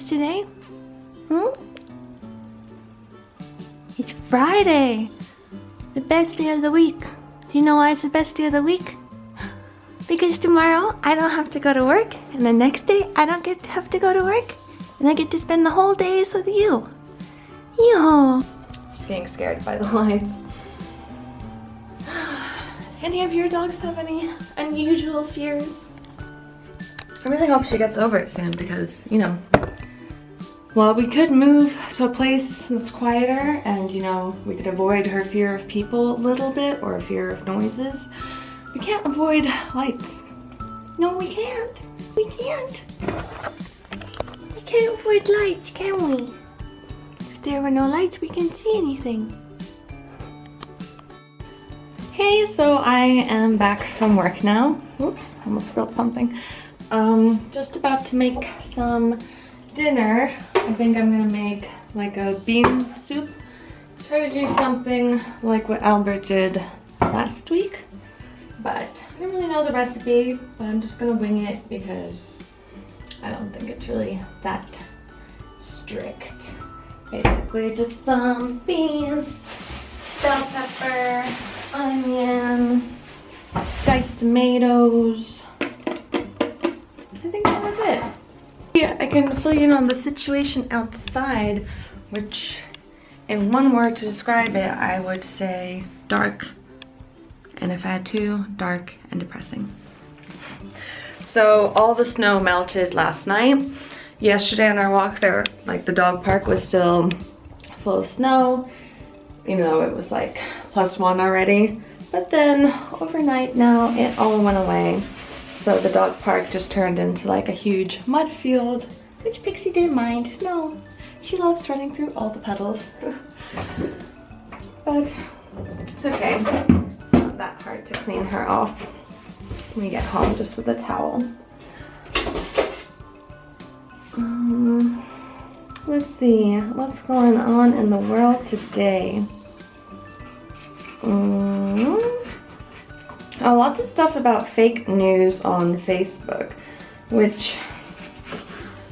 today? It's Friday, the best day of the week. Do you know why it's the best day of the week? Because tomorrow I don't have to go to work, and the next day I don't have to go to work, and I get to spend the whole days with you. Yo. Just getting scared by the lights. Any of your dogs have any unusual fears? I really hope she gets over it soon because, you know, while we could move to a place that's quieter and, you know, we could avoid her fear of people a little bit or a fear of noises, we can't avoid lights. No, we can't. We can't. We can't avoid lights, can we? If there were no lights, we can't see anything. Hey, so I am back from work now. Oops, almost spilled something. Just about to make some dinner. I think I'm gonna make like a bean soup. Try to do something like what Albert did last week. But I don't really know the recipe, but I'm just gonna wing it because I don't think it's really that strict. Basically just some beans, bell pepper, onion, diced tomatoes. I think that was it. Yeah, I can fill you in on the situation outside, which in one word to describe it, I would say dark. And if I had to, dark and depressing. So all the snow melted last night. Yesterday on our walk there, like the dog park was still full of snow. You know, it was like +1 already. But then overnight now, it all went away. So the dog park just turned into like a huge mud field, which Pixie didn't mind. No, she loves running through all the puddles. But it's okay. It's not that hard to clean her off when we get home, just with a towel. Let's see, what's going on in the world today? Lots of stuff about fake news on Facebook, which,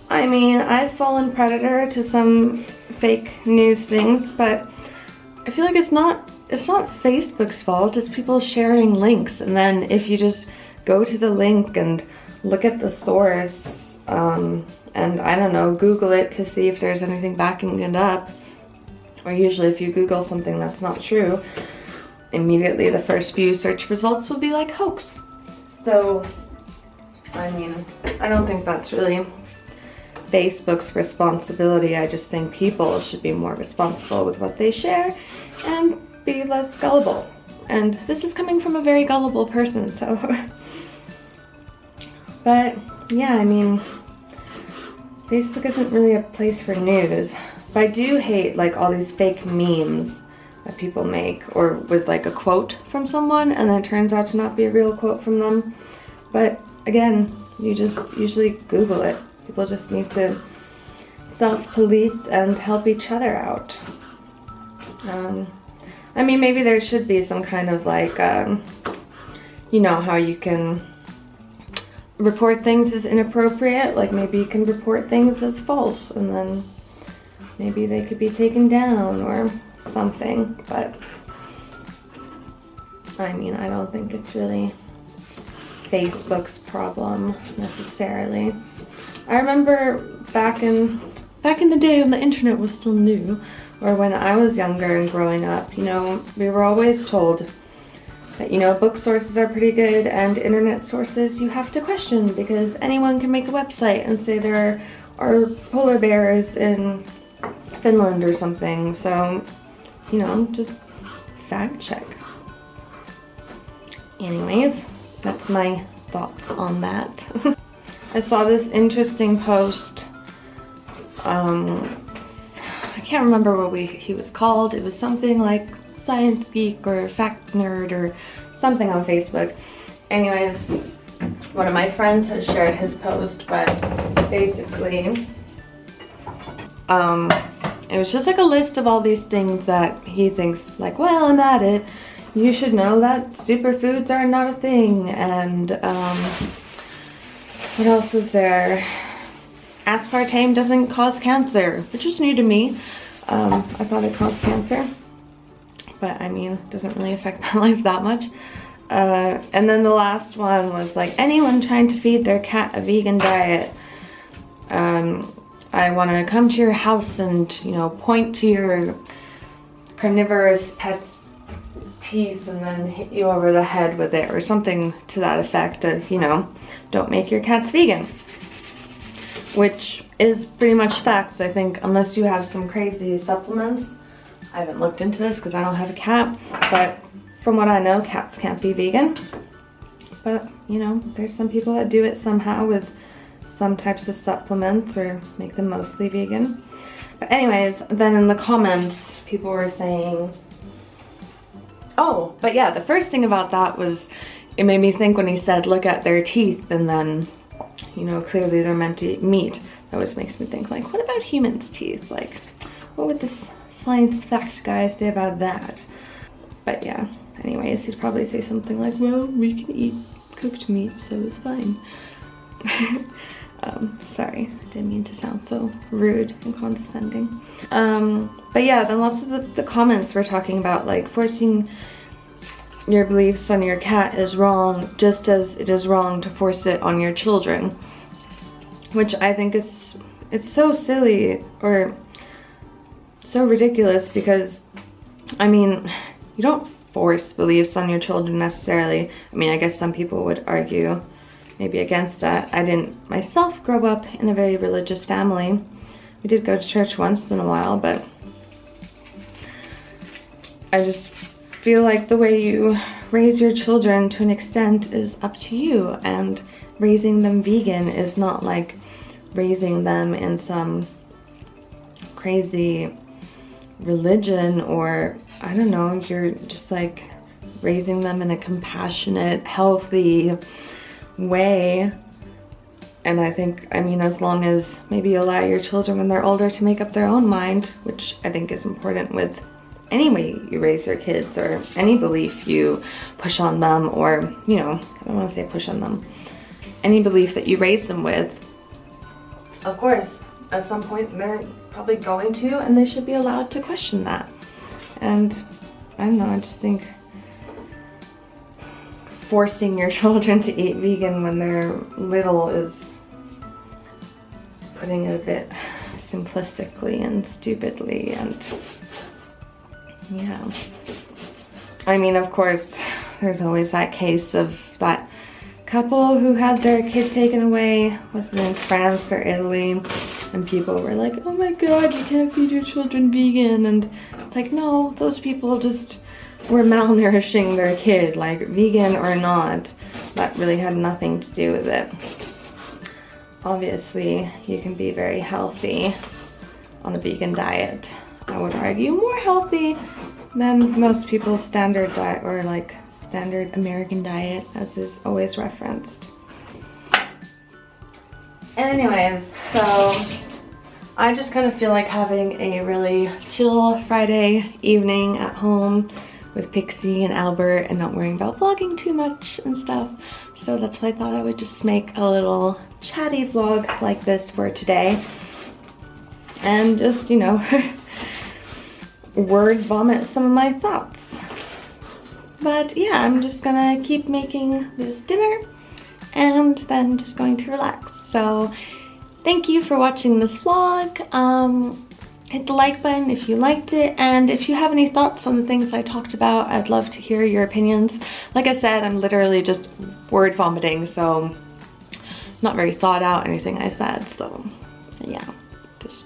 I mean, I've fallen predator to some fake news things, but I feel like it's not Facebook's fault. It's people sharing links, and then if you just go to the link and look at the source, and I don't know, Google it to see if there's anything backing it up, or usually if you Google something that's not true, immediately the first few search results will be like hoax. So, I mean, I don't think that's really Facebook's responsibility. I just think people should be more responsible with what they share and be less gullible. And this is coming from a very gullible person, so. But yeah, I mean, Facebook isn't really a place for news. But I do hate like all these fake memes that people make, or with like a quote from someone and then it turns out to not be a real quote from them. But again, you just usually Google it. People just need to self-police and help each other out. I mean, maybe there should be some kind of like, you know, how you can report things as inappropriate. Like maybe you can report things as false and then maybe they could be taken down or something. But I mean, I don't think it's really Facebook's problem necessarily. I remember back in the day when the internet was still new, or when I was younger and growing up, you know, we were always told that, you know, book sources are pretty good and internet sources you have to question because anyone can make a website and say there are polar bears in Finland or something. So, you know, just fact check. Anyways, that's my thoughts on that. I saw this interesting post. I can't remember what he was called. It was something like Science Geek or Fact Nerd or something on Facebook. Anyways, one of my friends had shared his post, but basically, it was just like a list of all these things that he thinks like, well, I'm at it. You should know that superfoods are not a thing. And what else is there? aspartame doesn't cause cancer, which is new to me. I thought it caused cancer, but I mean, it doesn't really affect my life that much. And then the last one was like, anyone trying to feed their cat a vegan diet, I want to come to your house and, you know, point to your carnivorous pet's teeth and then hit you over the head with it, or something to that effect of, you know, don't make your cats vegan. Which is pretty much facts, I think, unless you have some crazy supplements. I haven't looked into this because I don't have a cat, but from what I know, cats can't be vegan. But, you know, there's some people that do it somehow with some types of supplements or make them mostly vegan. But anyways, then in the comments, people were saying, oh, but yeah, the first thing about that was, it made me think when he said, look at their teeth, and then, you know, clearly they're meant to eat meat. That always makes me think, like, what about humans' teeth? Like, what would this science fact guy say about that? But yeah, anyways, he'd probably say something like, well, we can eat cooked meat, so it's fine. Sorry, I didn't mean to sound so rude and condescending. But yeah, then lots of the comments were talking about, like, forcing your beliefs on your cat is wrong, just as it is wrong to force it on your children. Which I think is, it's so silly, or so ridiculous, because, I mean, you don't force beliefs on your children necessarily. I mean, I guess some people would argue maybe against that. I didn't myself grow up in a very religious family. We did go to church once in a while, but I just feel like the way you raise your children to an extent is up to you, and raising them vegan is not like raising them in some crazy religion, or I don't know, you're just like raising them in a compassionate, healthy way. And I think, I mean, as long as maybe you allow your children when they're older to make up their own mind, which I think is important with any way you raise your kids, or any belief you push on them, or, you know, I don't want to say push on them, any belief that you raise them with, of course, at some point they're probably going to, and they should be allowed to question that. And I don't know, I just think forcing your children to eat vegan when they're little is putting it a bit simplistically and stupidly, and yeah. I mean, of course, there's always that case of that couple who had their kid taken away, was it in France or Italy, and people were like, oh my god, you can't feed your children vegan, and it's like, no, those people just were malnourishing their kid, like, vegan or not, that really had nothing to do with it. Obviously, you can be very healthy on a vegan diet. I would argue more healthy than most people's standard diet, or like standard American diet, as is always referenced. Anyways, so I just kind of feel like having a really chill Friday evening at home with Pixie and Albert, and not worrying about vlogging too much and stuff. So that's why I thought I would just make a little chatty vlog like this for today. And just, you know, word vomit some of my thoughts. But yeah, I'm just gonna keep making this dinner and then just going to relax. So thank you for watching this vlog. Hit the like button if you liked it, and if you have any thoughts on the things I talked about, I'd love to hear your opinions. Like I said, I'm literally just word vomiting, so not very thought out anything I said, so yeah, just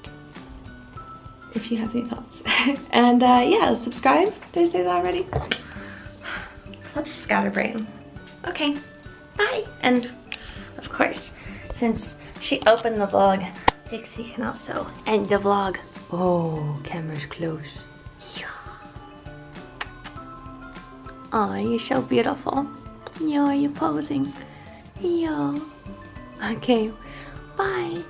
if you have any thoughts. And yeah, subscribe. Did I say that already? Such a scatterbrain. Okay, bye. And of course, since she opened the vlog, Pixie can also end the vlog. Oh, camera's close. Yeah. Oh, you're so beautiful. Yeah, you're posing. Yeah. Okay, bye.